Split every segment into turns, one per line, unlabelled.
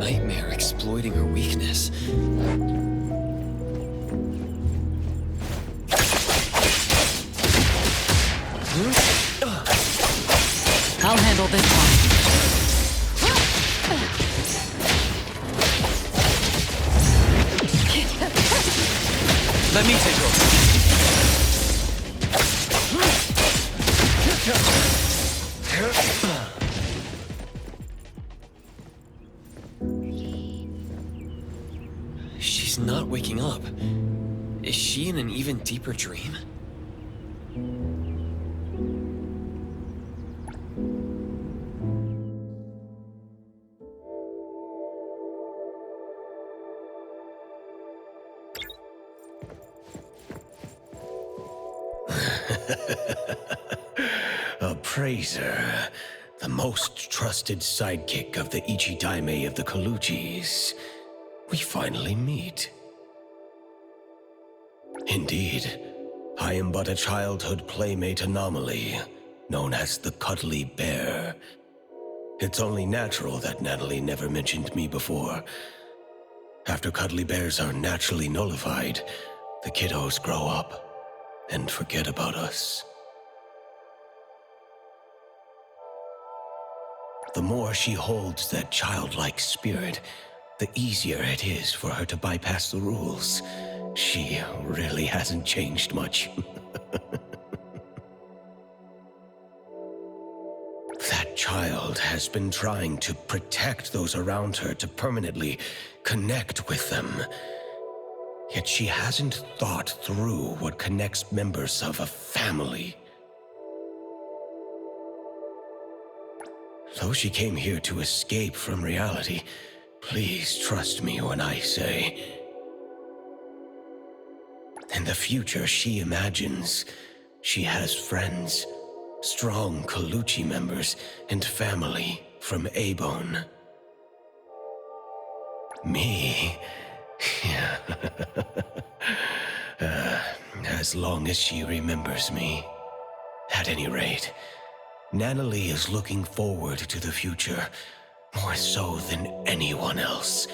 nightmare exploiting her weakness.
I'll handle this one.
Let me take over. She's not waking up. Is she in an even deeper dream?
Appraiser, the most trusted sidekick of the Ichidaime of the Kaluchis. We finally meet. Indeed, I am but a childhood playmate anomaly, known as the Cuddly Bear. It's only natural that Natalie never mentioned me before. After cuddly bears are naturally nullified, the kiddos grow up and forget about us. The more she holds that childlike spirit, the easier it is for her to bypass the rules. She really hasn't changed much. That child has been trying to protect those around her to permanently connect with them. Yet she hasn't thought through what connects members of a family. Though she came here to escape from reality, please trust me when I say, in the future she imagines, she has friends, strong Kaluchi members, and family from Abone. Me? As long as she remembers me. At any rate, Natalie is looking forward to the future, more so than anyone else.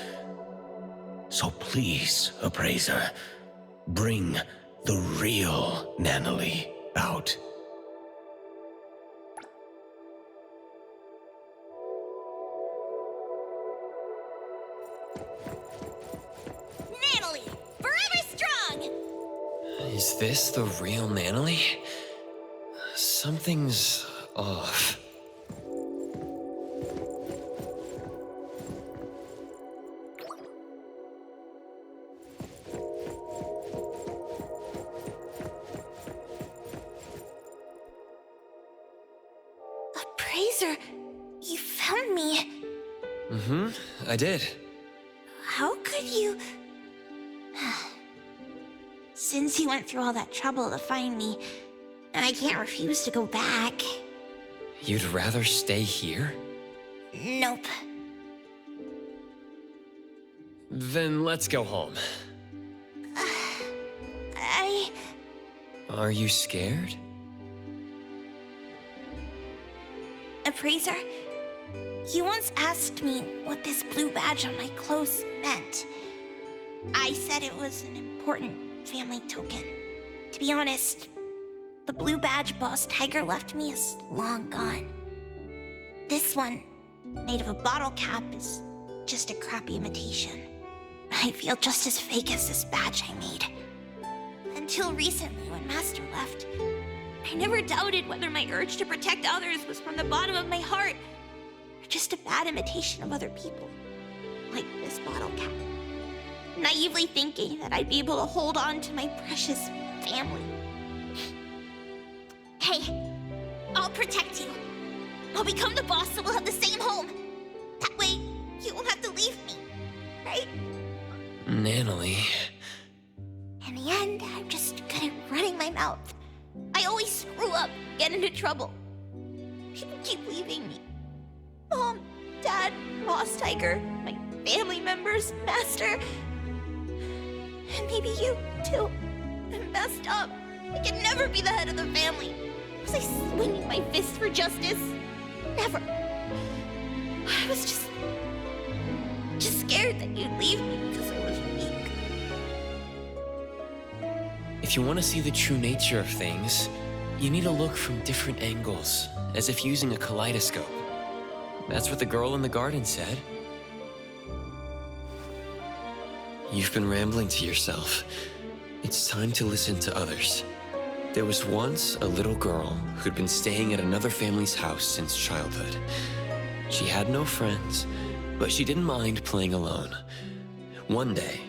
So please, Appraiser, bring the real Natalie out.
Natalie, forever strong!
Is this the real Natalie? Something's off.
Appraiser, you found me.
I did.
How could you... Since you went through all that trouble to find me, I can't refuse to go back.
You'd rather stay here?
Nope.
Then let's go home. Are you scared?
Appraiser, you once asked me what this blue badge on my clothes meant. I said it was an important family token. To be honest, the blue badge Boss Tiger left me is long gone. This one, made of a bottle cap, is just a crappy imitation. I feel just as fake as this badge I made. Until recently, when Master left, I never doubted whether my urge to protect others was from the bottom of my heart, or just a bad imitation of other people, like this bottle cap. Naively thinking that I'd be able to hold on to my precious family. Hey, I'll protect you. I'll become the boss so we'll have the same home. That way, you won't have to leave me, right?
Natalie.
In the end, I'm just good at running my mouth. I always screw up, get into trouble. People keep leaving me. Mom, Dad, Boss Tiger, my family members, Master. And maybe you, too. I'm messed up. I can never be the head of the family. Was I swinging my fist for justice? Never. I was just just scared that you'd leave me because I was weak.
If you want to see the true nature of things, you need to look from different angles, as if using a kaleidoscope. That's what the girl in the garden said. You've been rambling to yourself. It's time to listen to others. There was once a little girl who'd been staying at another family's house since childhood. She had no friends, but she didn't mind playing alone. One day,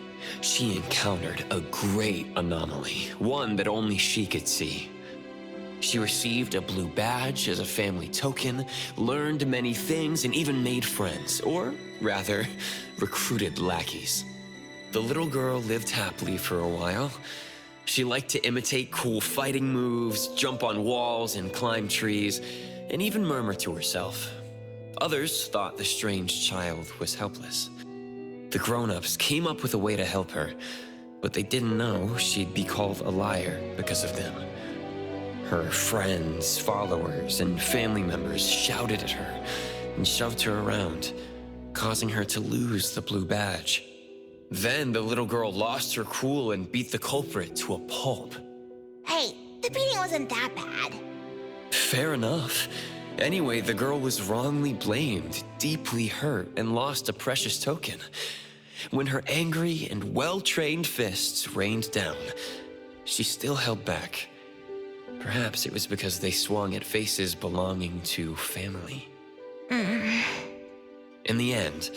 she encountered a great anomaly, one that only she could see. She received a blue badge as a family token, learned many things, and even made friends, or rather, recruited lackeys. The little girl lived happily for a while. She liked to imitate cool fighting moves, jump on walls and climb trees, and even murmur to herself. Others thought the strange child was helpless. The grown-ups came up with a way to help her, but they didn't know she'd be called a liar because of them. Her friends, followers, and family members shouted at her and shoved her around, causing her to lose the blue badge. Then the little girl lost her cool and beat the culprit to a pulp.
Hey, the beating wasn't that bad.
Fair enough. Anyway, the girl was wrongly blamed, deeply hurt, and lost a precious token. When her angry and well-trained fists rained down, she still held back. Perhaps it was because they swung at faces belonging to family. In the end,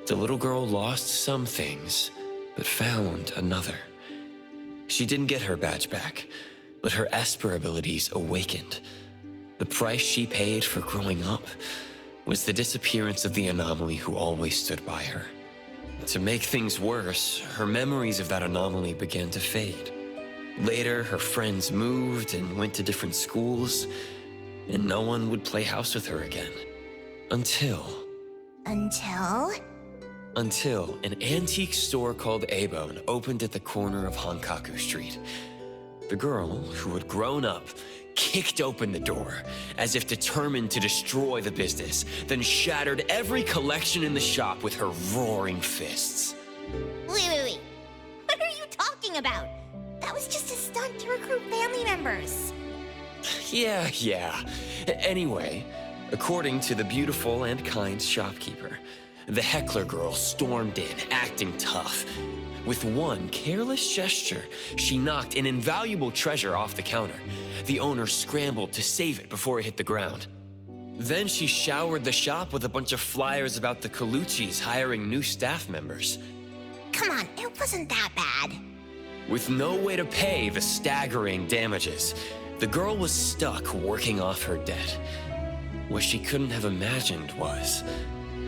the little girl lost some things, but found another. She didn't get her badge back, but her Esper abilities awakened. The price she paid for growing up was the disappearance of the anomaly who always stood by her. To make things worse, her memories of that anomaly began to fade. Later, her friends moved and went to different schools, and no one would play house with her again. Until an antique store called Abone opened at the corner of Hankaku Street. The girl, who had grown up, kicked open the door, as if determined to destroy the business, then shattered every collection in the shop with her roaring fists.
Wait. What are you talking about? That was just a stunt to recruit family members.
Yeah. Anyway, according to the beautiful and kind shopkeeper, the heckler girl stormed in, acting tough. With one careless gesture, she knocked an invaluable treasure off the counter. The owner scrambled to save it before it hit the ground. Then she showered the shop with a bunch of flyers about the Colucci's hiring new staff members.
Come on, it wasn't that bad.
With no way to pay the staggering damages, the girl was stuck working off her debt. What she couldn't have imagined was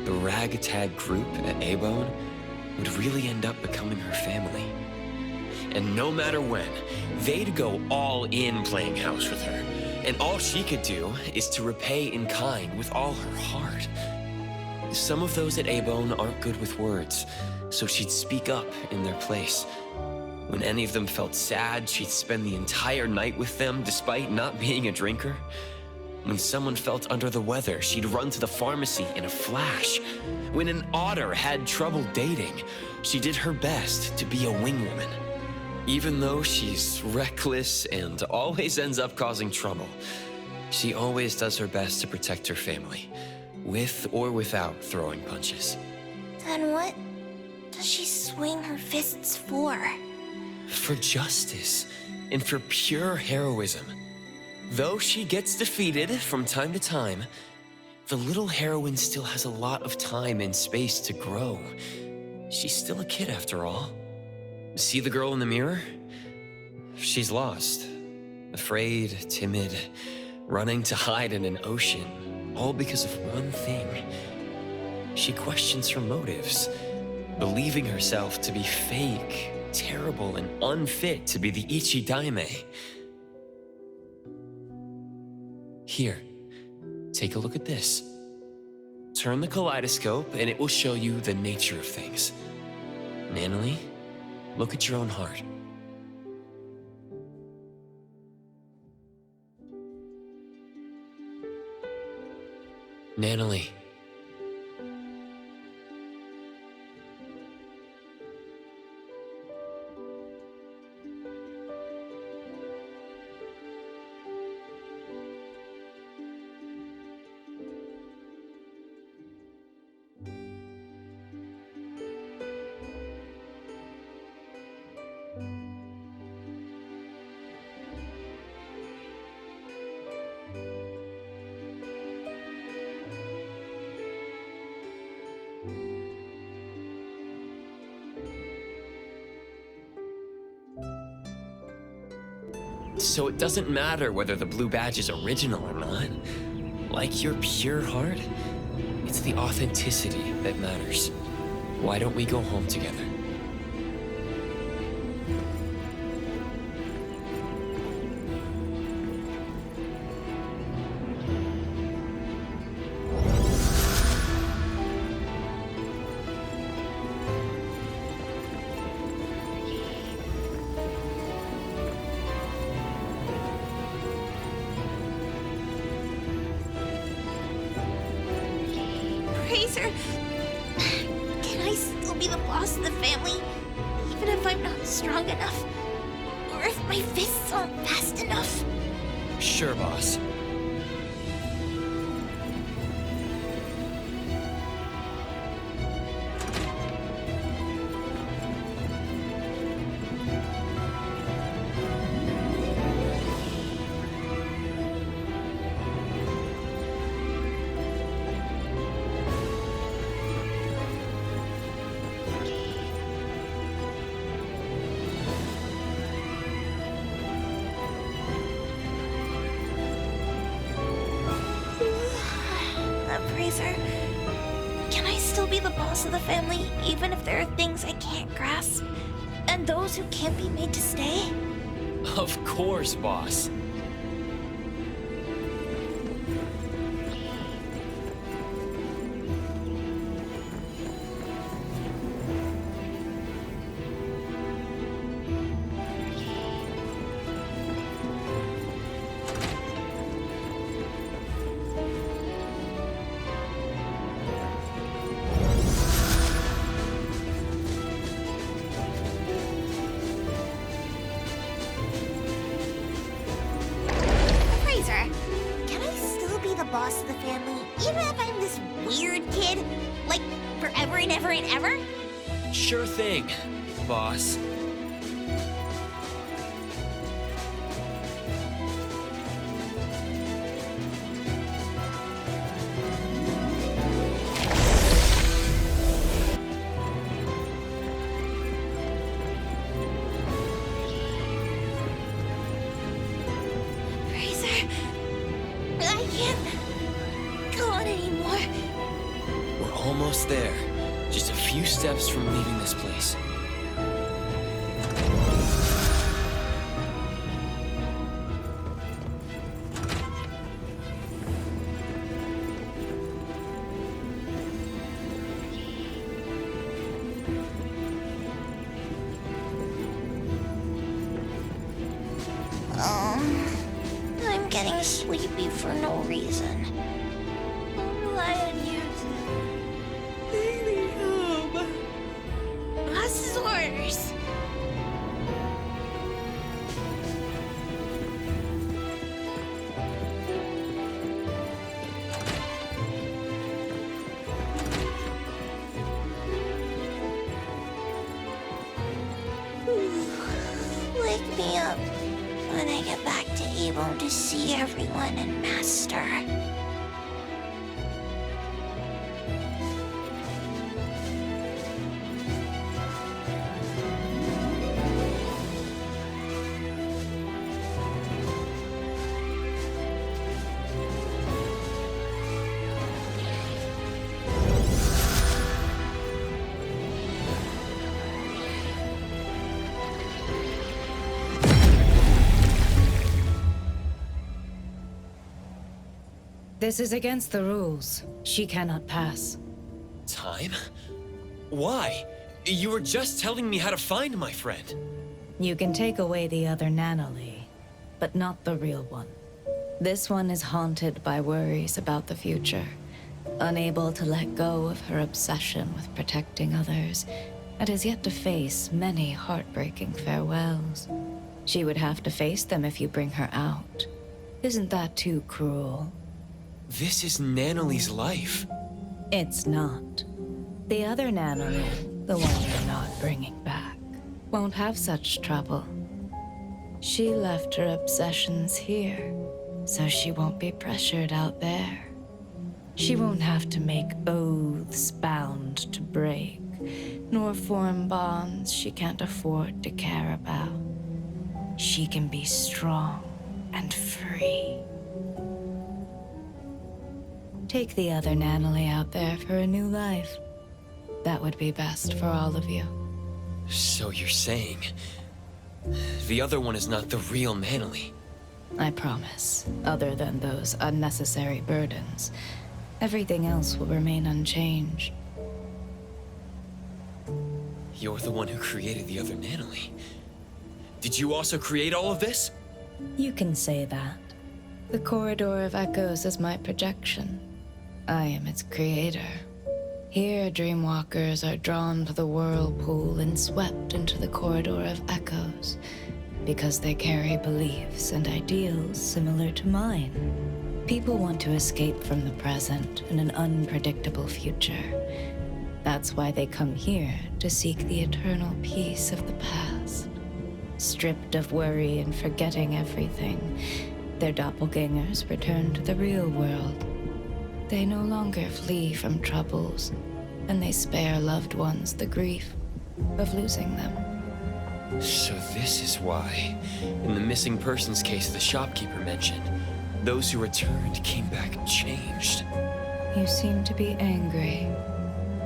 the ragtag group at Abone would really end up becoming her family. And no matter when, they'd go all in playing house with her, and all she could do is to repay in kind with all her heart. Some of those at Abone aren't good with words, so she'd speak up in their place. When any of them felt sad, she'd spend the entire night with them despite not being a drinker. When someone felt under the weather, she'd run to the pharmacy in a flash. When an otter had trouble dating, she did her best to be a wingwoman. Even though she's reckless and always ends up causing trouble, she always does her best to protect her family, with or without throwing punches.
Then what does she swing her fists for?
For justice, and for pure heroism. Though she gets defeated from time to time, the little heroine still has a lot of time and space to grow. She's still a kid after all. See the girl in the mirror? She's lost. Afraid, timid, running to hide in an ocean, all because of one thing. She questions her motives, believing herself to be fake, terrible, and unfit to be the Ichidaime. Here, take a look at this. Turn the kaleidoscope and it will show you the nature of things. Nanalie, look at your own heart. Nanalie. So it doesn't matter whether the blue badge is original or not. Like your pure heart, it's the authenticity that matters. Why don't we go home together?
Fraser, can I still be the boss of the family, even if I'm not strong enough? Or if my fists aren't fast enough?
Sure, boss.
Fraser, can I still be the boss of the family, even if there are things I can't grasp? And those who can't be made to stay?
Of course, boss.
Can I still be the boss of the family, even if I'm this weird kid? Like, forever and ever and ever?
Sure thing, boss.
I can't go on anymore.
We're almost there. Just a few steps from leaving this place.
I'm getting sleepy for no reason. I'll rely on you to take me home. Boss's orders. Wake me up when I get back to able to see everyone and master.
This is against the rules. She cannot pass.
Time? Why? You were just telling me how to find my friend.
You can take away the other Nanoly, but not the real one. This one is haunted by worries about the future, unable to let go of her obsession with protecting others, and has yet to face many heartbreaking farewells. She would have to face them if you bring her out. Isn't that too cruel?
This is Nanoly's life.
It's not. The other Nanoly, the one you're not bringing back, won't have such trouble. She left her obsessions here, so she won't be pressured out there. She won't have to make oaths bound to break, nor form bonds she can't afford to care about. she can be strong and free. Take the other Nanalie out there for a new life. That would be best for all of you.
So you're saying the other one is not the real Nanalie?
I promise. Other than those unnecessary burdens, everything else will remain unchanged.
You're the one who created the other Nanalie. Did you also create all of this?
You can say that. The Corridor of Echoes is my projection. I am its creator. Here, Dreamwalkers are drawn to the whirlpool and swept into the Corridor of Echoes, because they carry beliefs and ideals similar to mine. People want to escape from the present and an unpredictable future. That's why they come here to seek the eternal peace of the past. Stripped of worry and forgetting everything, their doppelgangers return to the real world. They no longer flee from troubles, and they spare loved ones the grief of losing them.
So this is why, in the missing persons case the shopkeeper mentioned, those who returned came back changed.
You seem to be angry.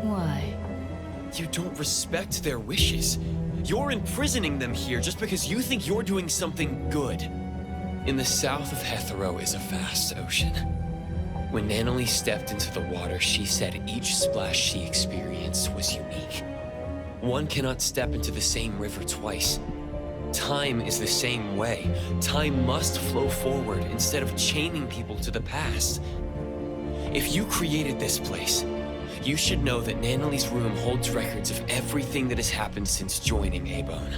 Why?
You don't respect their wishes. You're imprisoning them here just because you think you're doing something good. In the south of Hethero is a vast ocean. When Nanalie stepped into the water, she said each splash she experienced was unique. One cannot step into the same river twice. Time is the same way. Time must flow forward instead of chaining people to the past. If you created this place, you should know that Nanalie's room holds records of everything that has happened since joining A-Bone.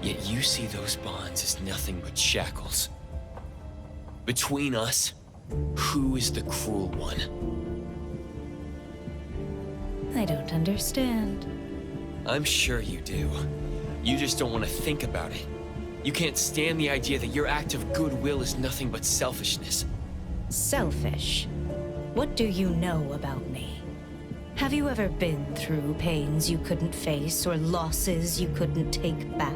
Yet you see those bonds as nothing but shackles. Between us, who is the cruel one?
I don't understand.
I'm sure you do. You just don't want to think about it. You can't stand the idea that your act of goodwill is nothing but selfishness.
Selfish? What do you know about me? Have you ever been through pains you couldn't face or losses you couldn't take back?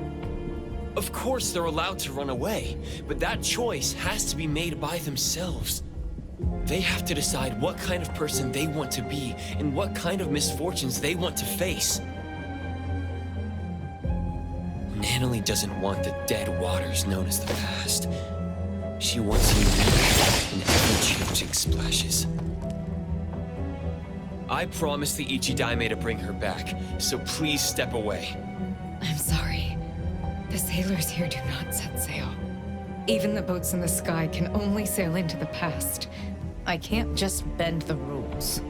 Of course they're allowed to run away, but that choice has to be made by themselves. They have to decide what kind of person they want to be and what kind of misfortunes they want to face. Nanalie doesn't want the dead waters known as the past. She wants you in ever-changing splashes. I promised the Ichidaime to bring her back, so please step away.
I'm sorry. The sailors here do not set sail. Even the boats in the sky can only sail into the past. I can't just bend the rules.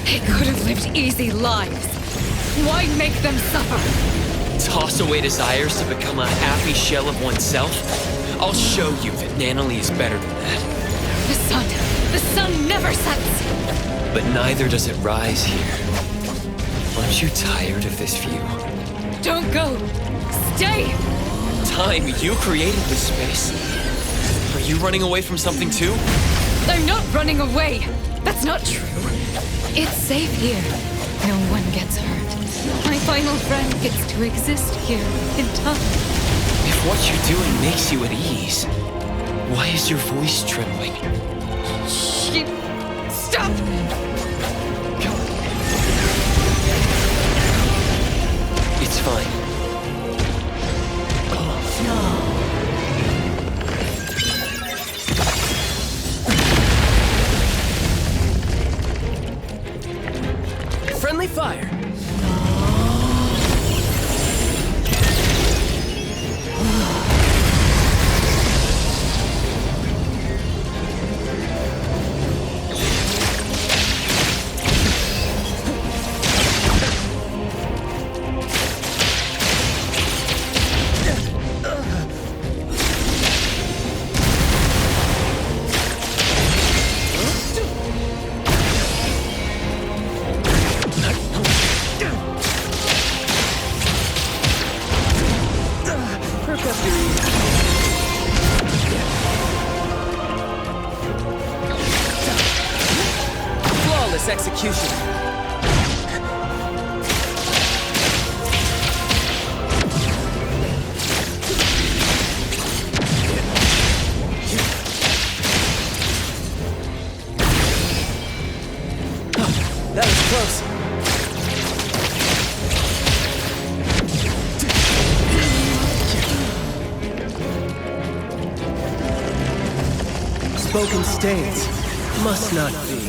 They could have lived easy lives. Why make them suffer?
Toss away desires to become a happy shell of oneself? I'll show you that Nanalie is better than that.
The sun never sets.
But neither does it rise here. Aren't you tired of this view?
Don't go. Stay.
Time, you created this space. Are you running away from something too?
I'm not running away. That's not true. It's safe here. No one gets hurt. My final friend gets to exist here in time.
If what you're doing makes you at ease, why is your voice trembling?
Shit. Stop!
It's fine.
Flawless execution. That was close. Spoken states must not be.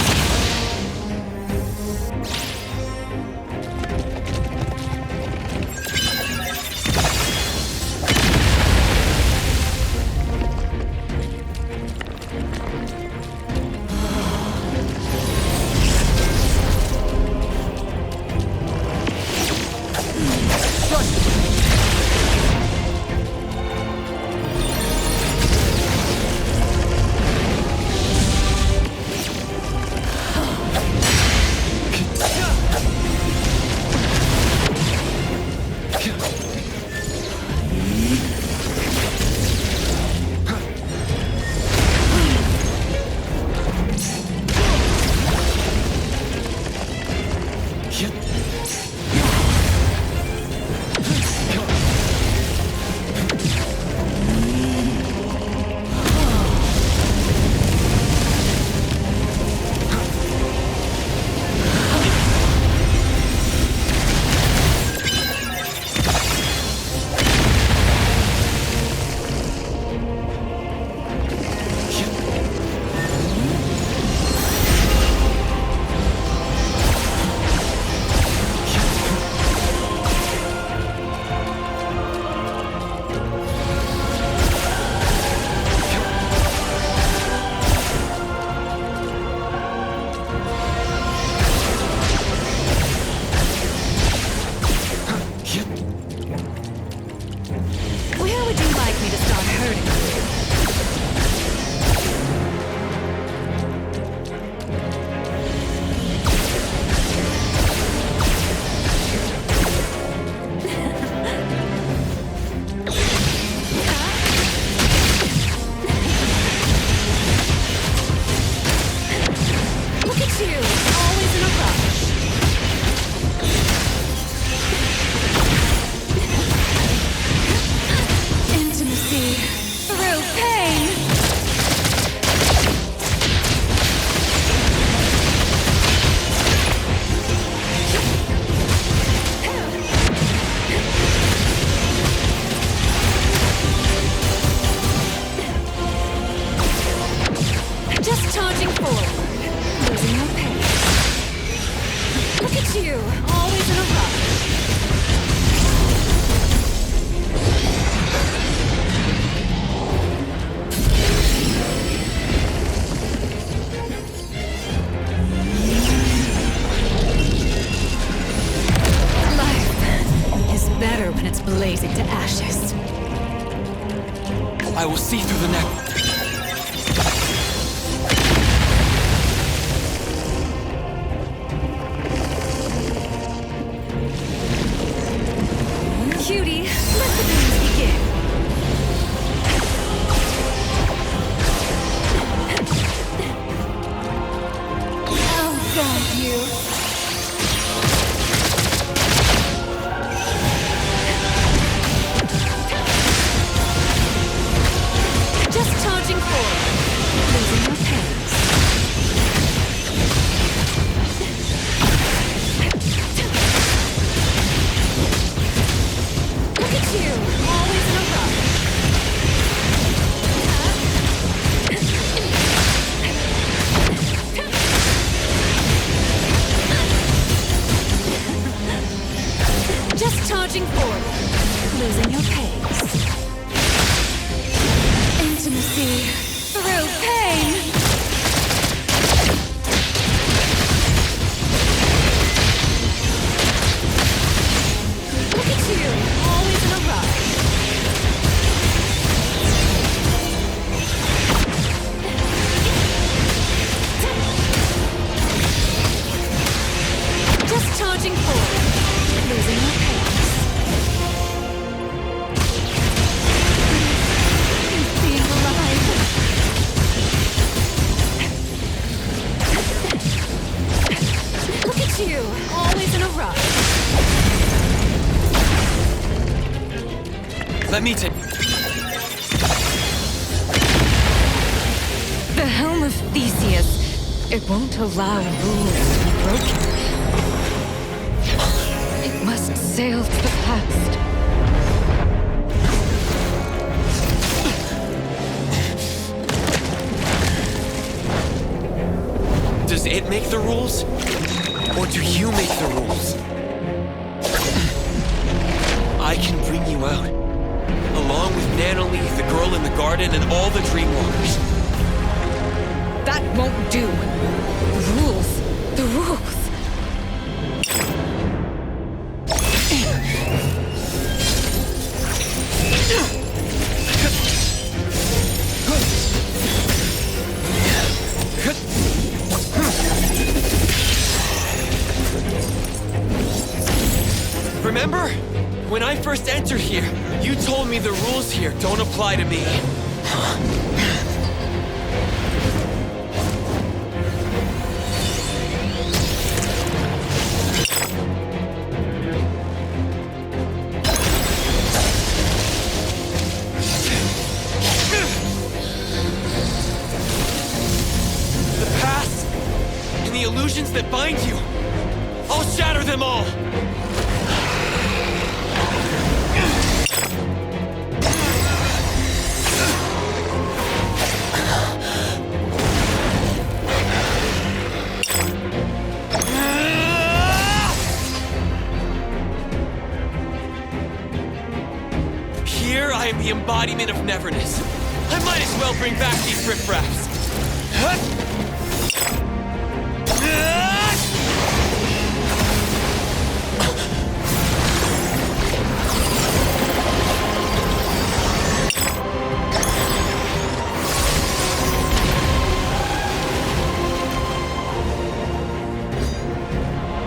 blazing to ashes.
I will see through the net.
Cutie, let the games begin. I'll guide you. Just
Let me take...
The Helm of Theseus. It won't allow rules to be broken. It must sail to the past.
Does it make the rules? Or do you make the rules? I can bring you out. Along with Nanolee, the girl in the garden, and all the Dreamwalkers.
That won't do. The rules. The rules.
Remember? When I first entered here, you told me the rules here don't apply to me. The past and the illusions that bind you, I'll shatter them all! Here I am the embodiment of Neverness. I might as well bring back these riffraffs.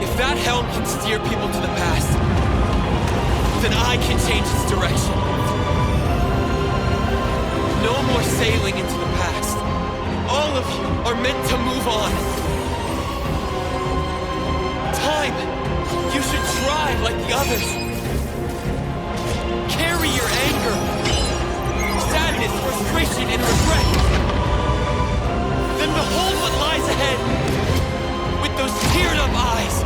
If that helm can steer people to the past, then I can change its direction. No more sailing into the past. All of you are meant to move on. Time, you should try like the others. Carry your anger, sadness, frustration, and regret. Then behold what lies ahead with those teared-up eyes.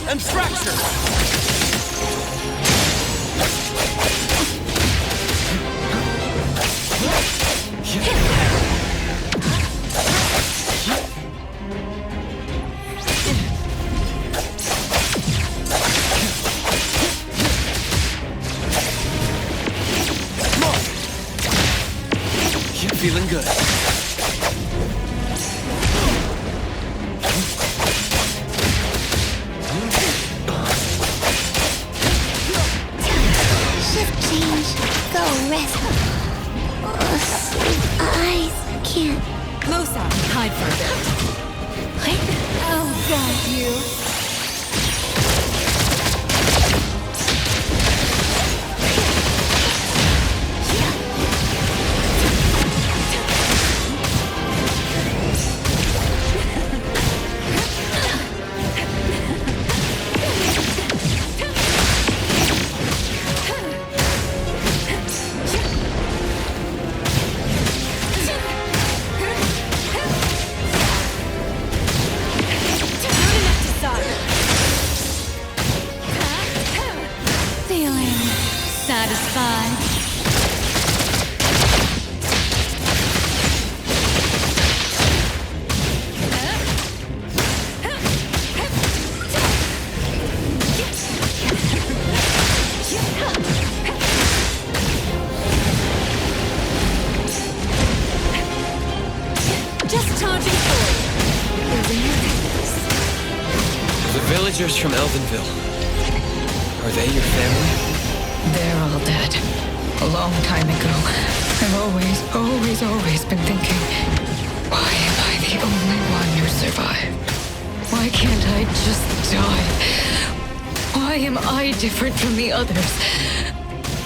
And fracture! You're feeling good.
Hide for a bit. What? Oh, God, you.
Satisfied.
Just charging forward.
The villagers from Elvenville. Are they your family?
They're all dead. A long time ago. I've always been thinking, why am I the only one? Why can't I just die? Why am I different from the others?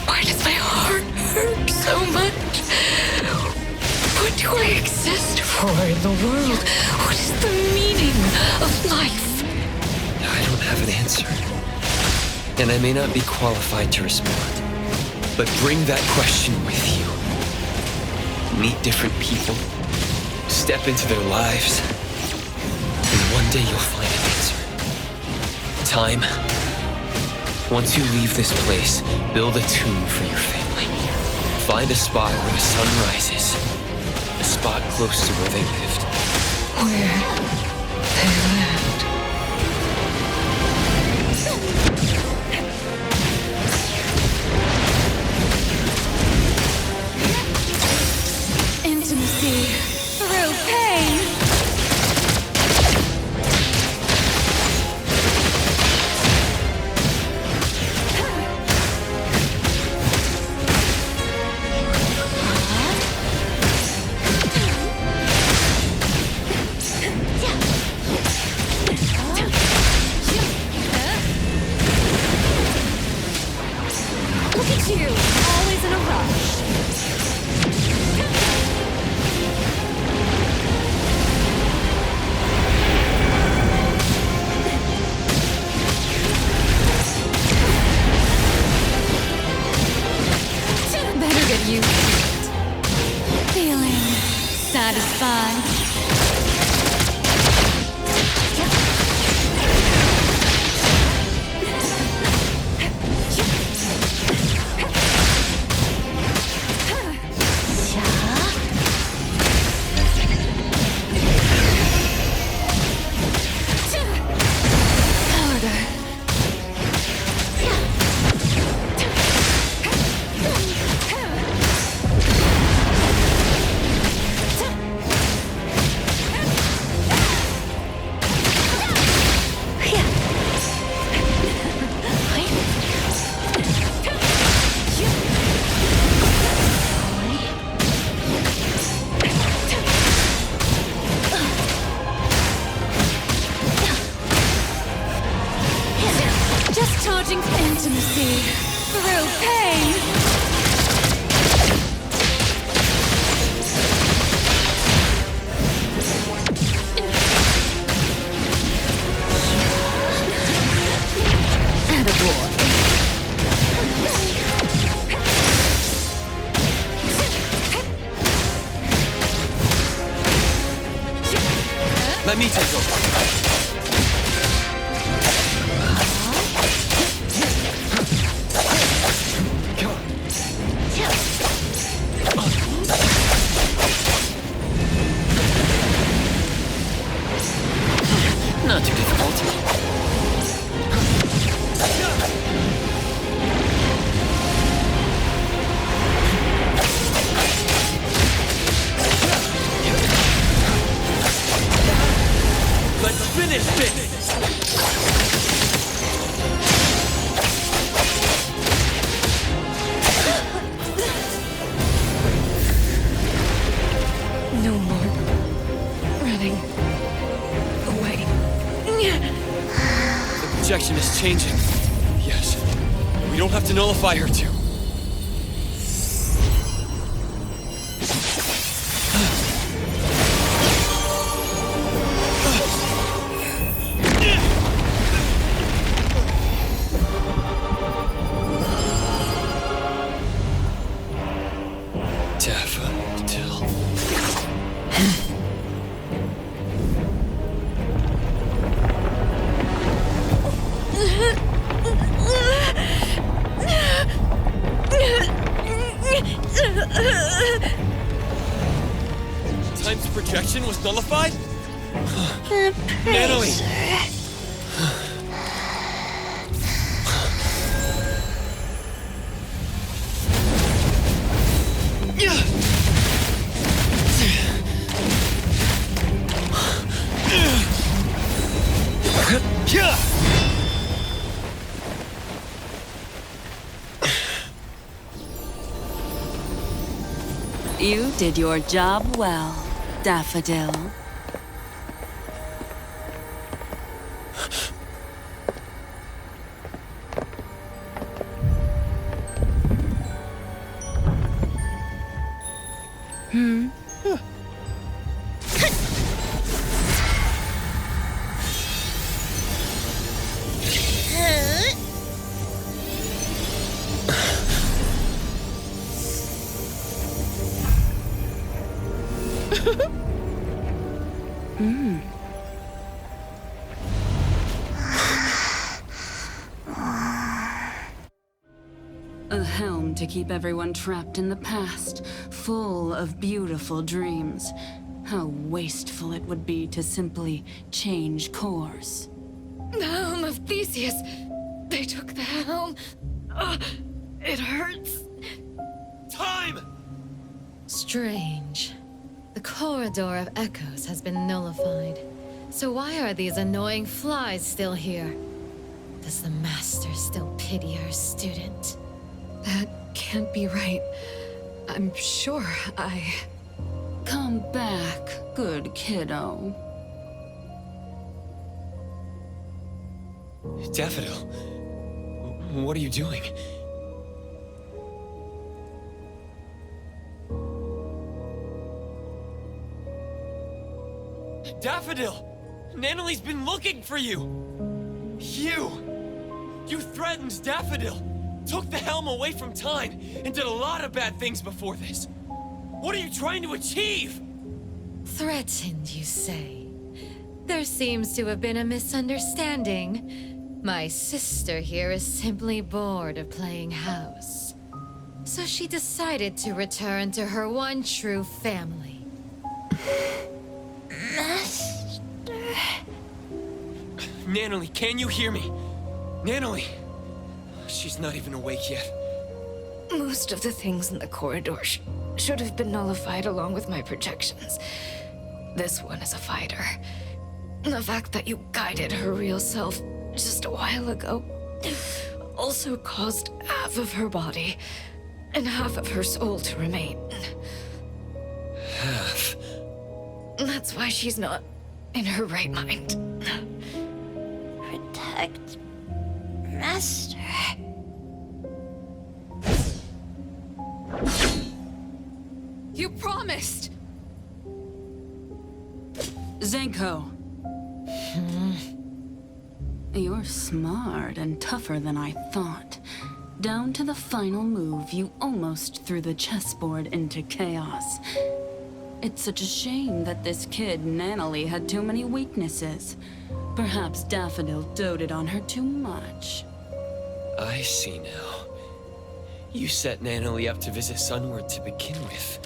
Why does my heart hurt so much? What do I exist for in the world? What is the meaning of life?
I don't have an answer. And I may not be qualified to respond. But bring that question with you. Meet different people. Step into their lives. And one day you'll find an answer. Time. Once you leave this place, build a tomb for your family. Find a spot where the sun rises. A spot close to where they lived.
Where they lived.
Intimacy through pain. Look at you, always in a rush. Better get used to it. Feeling satisfied. Just charging intimacy through pain.
Let me take over. Not too difficult. Let's finish this!
No more running away.
The projection is changing. Yes. We don't have to nullify her too. Daffodil. Time's projection was nullified? Natalie!
You did your job well, Daffodil. A helm to keep everyone trapped in the past, full of beautiful dreams. How wasteful it would be to simply change course.
The helm of Theseus! They took the helm! It hurts.
Time!
Strange. The corridor of echoes has been nullified. So why are these annoying flies still here? Does the master still pity her student?
That can't be right. I'm sure I...
Come back, good kiddo.
Daffodil, what are you doing? Daffodil! Nanali's been looking for you! You threatened Daffodil! Took the helm away from Time, and did a lot of bad things before this. What are you trying to achieve?
Threatened, you say? There seems to have been a misunderstanding. My sister here is simply bored of playing house. So she decided to return to her one true family.
Master...
Nanali, can you hear me? Nanali! She's not even awake yet.
Most of the things in the corridor should have been nullified along with my projections. This one is a fighter. The fact that you guided her real self just a while ago also caused half of her body and half of her soul to remain.
Half?
That's why she's not in her right mind.
Protect... Master...
You promised!
Zenko. You're smart and tougher than I thought. Down to the final move, you almost threw the chessboard into chaos. It's such a shame that this kid, Nanali, had too many weaknesses. Perhaps Daffodil doted on her too much.
I see now. You set Nanali up to visit Sunward to begin with.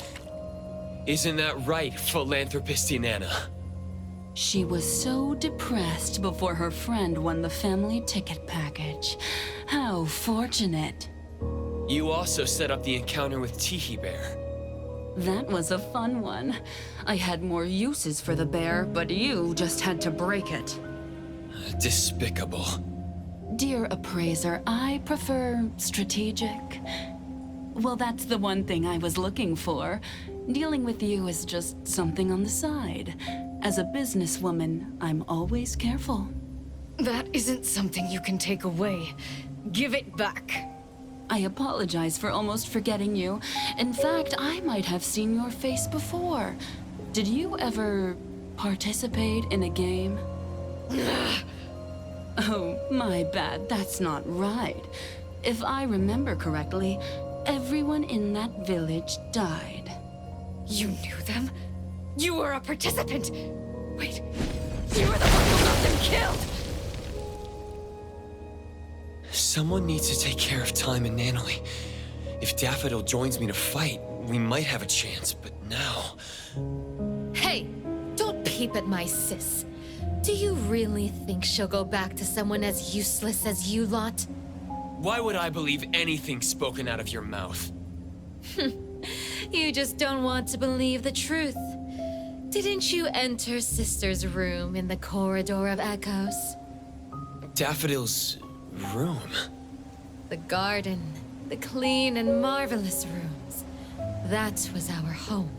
Isn't that right, philanthropist Nana?
She was so depressed before her friend won the family ticket package. How fortunate.
You also set up the encounter with Tiki Bear.
That was a fun one. I had more uses for the bear, but you just had to break it.
Despicable.
Dear appraiser, I prefer strategic. Well, that's the one thing I was looking for. Dealing with you is just something on the side. As a businesswoman, I'm always careful.
That isn't something you can take away. Give it back.
I apologize for almost forgetting you. In fact, I might have seen your face before. Did you ever participate in a game? Oh, my bad. That's not right. If I remember correctly, everyone in that village died.
You knew them? You were a participant! Wait, you were the one who got them killed!
Someone needs to take care of Time and Nanali. If Daffodil joins me to fight, we might have a chance, but now...
Hey, don't peep at my sis. Do you really think she'll go back to someone as useless as you lot?
Why would I believe anything spoken out of your mouth?
You just don't want to believe the truth. Didn't you enter Sister's room in the corridor of echoes?
Daffodil's room?
The garden, the clean and marvelous rooms. That was our home.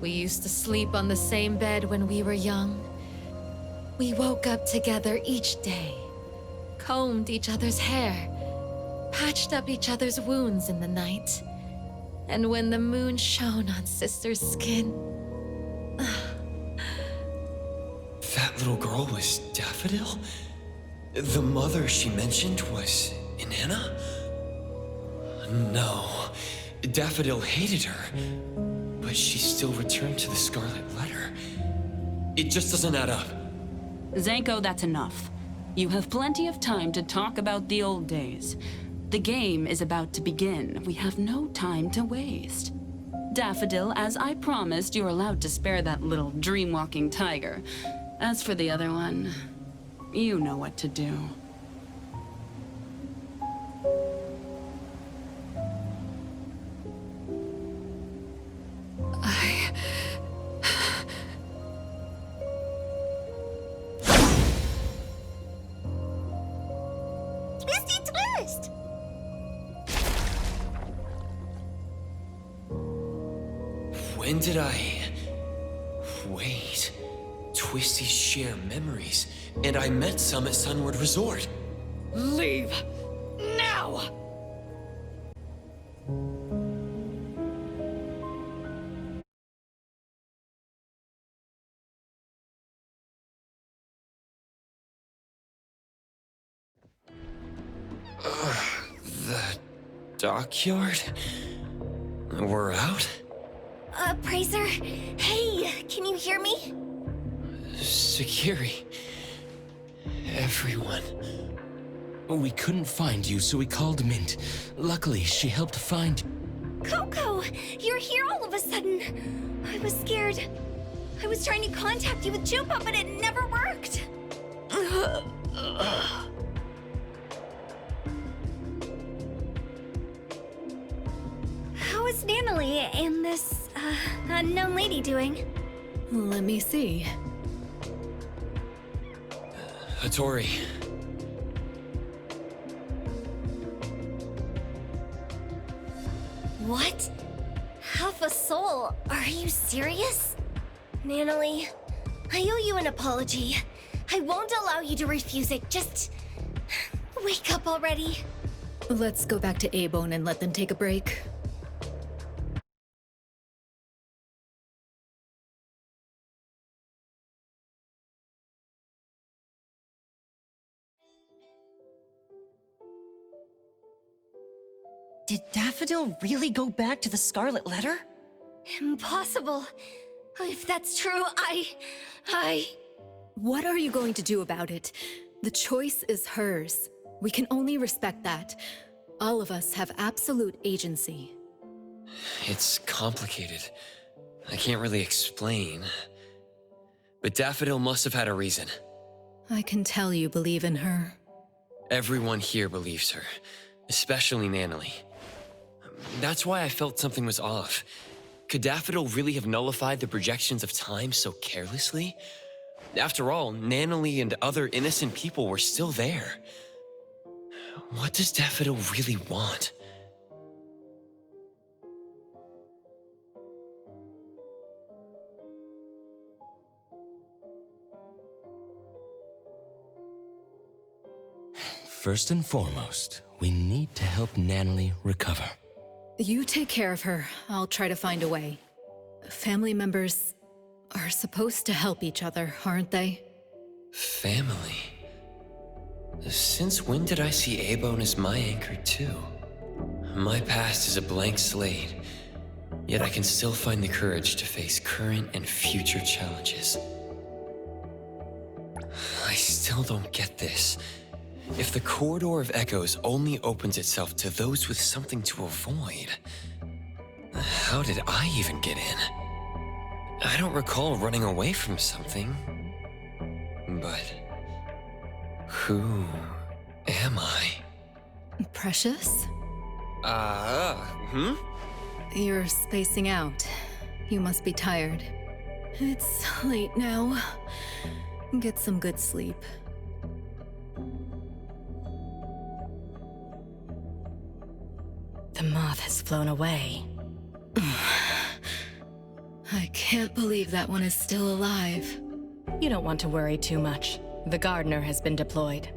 We used to sleep on the same bed when we were young. We woke up together each day, combed each other's hair, patched up each other's wounds in the night. And when the moon shone on Sister's skin...
That little girl was Daffodil? The mother she mentioned was Inanna? No. Daffodil hated her, but she still returned to the Scarlet Letter. It just doesn't add up.
Zanko, that's enough. You have plenty of time to talk about the old days. The game is about to begin. We have no time to waste. Daffodil, as I promised, you're allowed to spare that little dream-walking tiger. As for the other one, you know what to do.
Twisty twist!
When did I... Wait... Twisties share memories, and I met some at Sunward Resort.
Leave! Now!
The dockyard? We're out?
Praiser? Hey, can you hear me?
Security. Everyone.
We couldn't find you, so we called Mint. Luckily, she helped find you.
Coco, you're here all of a sudden. I was scared. I was trying to contact you with Jupa, but it never worked. How is Nanalie and this, unknown lady doing?
Let me see.
Hattori.
What? Half a soul? Are you serious? Nanalie, I owe you an apology. I won't allow you to refuse it. Just... wake up already.
Let's go back to A-Bone and let them take a break.
Did Daffodil really go back to the Scarlet Letter?
Impossible. If that's true,
What are you going to do about it? The choice is hers. We can only respect that. All of us have absolute agency.
It's complicated. I can't really explain. But Daffodil must have had a reason.
I can tell you believe in her.
Everyone here believes her, especially Nanalie. That's why I felt something was off. Could Daffodil really have nullified the projections of time so carelessly? After all, Nanalie and other innocent people were still there. What does Daffodil really want?
First and foremost, we need to help Nanalie recover.
You take care of her. I'll try to find a way. Family members are supposed to help each other, aren't they?
Family? Since when did I see A-Bone as my anchor too? My past is a blank slate, yet I can still find the courage to face current and future challenges. I still don't get this. If the Corridor of Echoes only opens itself to those with something to avoid, how did I even get in? I don't recall running away from something, but who am I?
Precious?
Hmm?
You're spacing out. You must be tired. It's late now. Get some good sleep.
The moth has flown away.
I can't believe that one is still alive.
You don't want to worry too much. The gardener has been deployed.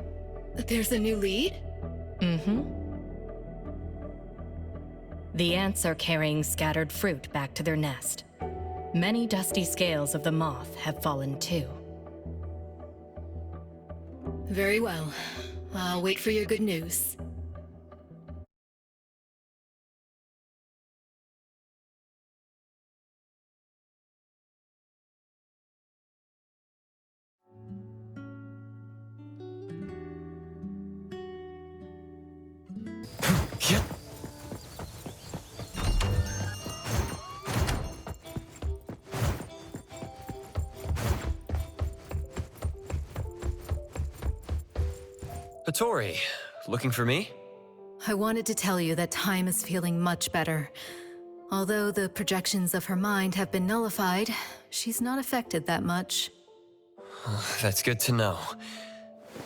There's a new lead?
Mm-hmm. The ants are carrying scattered fruit back to their nest. Many dusty scales of the moth have fallen too.
Very well. I'll wait for your good news.
Hattori, looking for me?
I wanted to tell you that Time is feeling much better. Although the projections of her mind have been nullified, she's not affected that much.
That's good to know.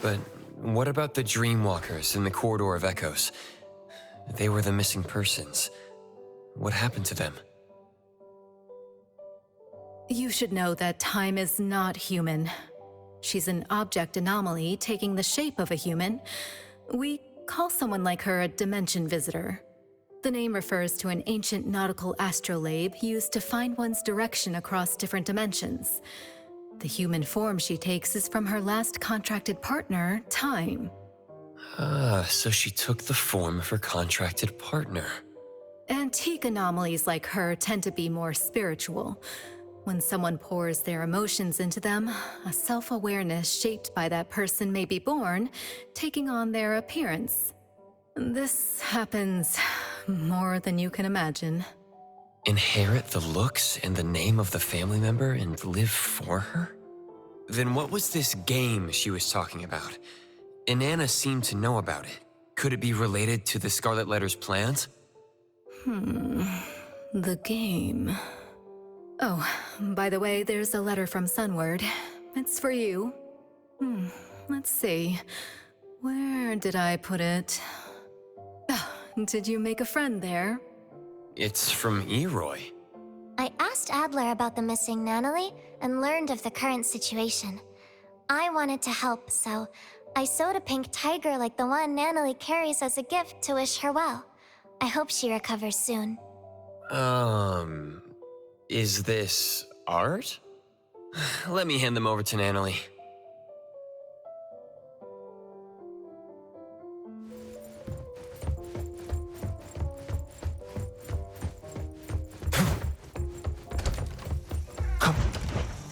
But what about the Dreamwalkers in the Corridor of Echoes? They were the missing persons. What happened to them?
You should know that Time is not human. She's an object anomaly taking the shape of a human. We call someone like her a dimension visitor. The name refers to an ancient nautical astrolabe used to find one's direction across different dimensions. The human form she takes is from her last contracted partner, Time.
Ah, so she took the form of her contracted partner.
Antique anomalies like her tend to be more spiritual. When someone pours their emotions into them, a self-awareness shaped by that person may be born, taking on their appearance. This happens more than you can imagine.
Inherit the looks and the name of the family member and live for her? Then what was this game she was talking about? Inanna seemed to know about it. Could it be related to the Scarlet Letter's plans?
The game. Oh, by the way, there's a letter from Sunward. It's for you. Let's see. Where did I put it? Oh, did you make a friend there?
It's from Eroy.
I asked Adler about the missing Natalie and learned of the current situation. I wanted to help, so I sewed a pink tiger like the one Natalie carries as a gift to wish her well. I hope she recovers soon.
Is this art? Let me hand them over to Natalie.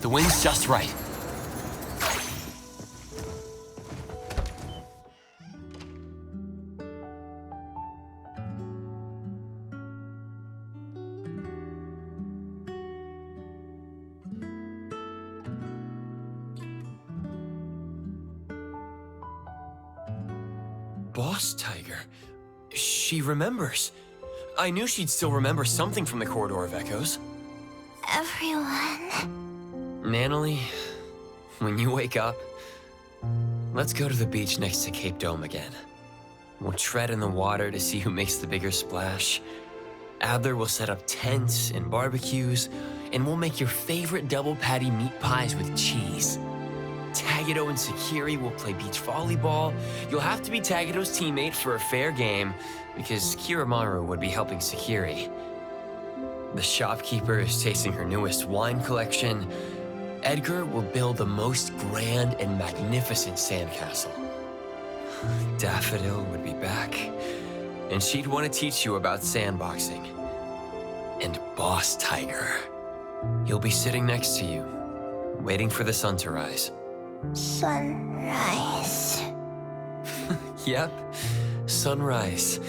The wind's just right. Boss Tiger. She remembers. I knew she'd still remember something from the Corridor of Echoes.
Everyone...
Natalie, when you wake up, let's go to the beach next to Cape Dome again. We'll tread in the water to see who makes the bigger splash. Adler will set up tents and barbecues, and we'll make your favorite double patty meat pies with cheese. Tagato and Sakiri will play beach volleyball. You'll have to be Tagato's teammate for a fair game, because Kiramaru would be helping Sakiri. The shopkeeper is tasting her newest wine collection. Edgar will build the most grand and magnificent sandcastle. Daffodil would be back, and she'd want to teach you about sandboxing. And Boss Tiger, he'll be sitting next to you, waiting for the sun to rise.
Sunrise.
Yep, sunrise.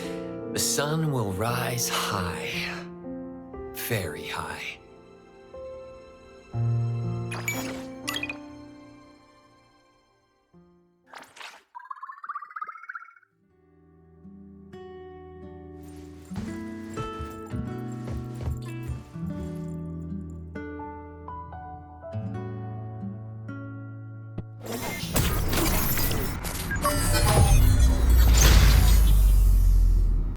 The sun will rise high. Very high.